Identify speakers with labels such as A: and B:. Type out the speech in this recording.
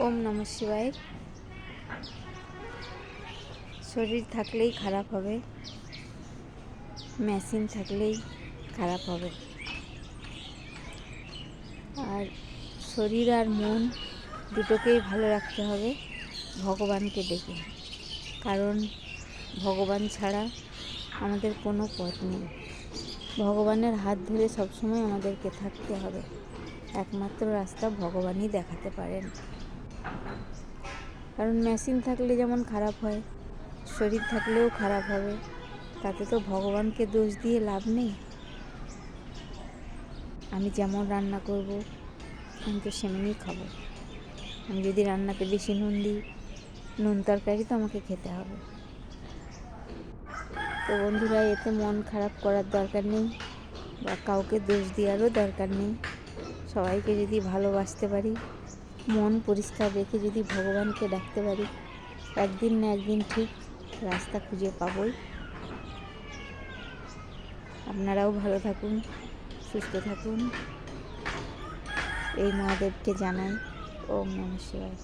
A: ওম নমঃ শিবায়। শরীর থাকলেই খারাপ হবে, মেশিন থাকলেই খারাপ হবে। আর শরীর আর মন দুটোকেই ভালো রাখতে হবে ভগবানকে ডেকে, কারণ ভগবান ছাড়া আমাদের কোনো পথ নেই। ভগবানের হাত ধরে সবসময় আমাদেরকে থাকতে হবে। একমাত্র রাস্তা ভগবানই দেখাতে পারেন। কারণ মেশিন থাকলে যেমন খারাপ হয়, শরীর থাকলেও খারাপ হবে। তাতে তো ভগবানকে দোষ দিয়ে লাভ নেই। আমি যেমন রান্না করব আমি তো সেমনই খাবো। আমি যদি রান্নাতে বেশি নুন দিই, নুন তরকারি তো আমাকে খেতে হবে। তো বন্ধুরা, এতে মন খারাপ করার দরকার নেই বা কাউকে দোষ দেওয়ারও দরকার নেই। সবাইকে যদি ভালোবাসতে পারি, মন পরিষ্কার রেখে যদি ভগবানকে ডাকতে পারি, একদিন না একদিন ঠিক রাস্তা খুঁজে পাবই। আপনারাও ভালো থাকুন, সুস্থ থাকুন, এই মহাদেবকে জানাই ওম নমঃ শিবায়।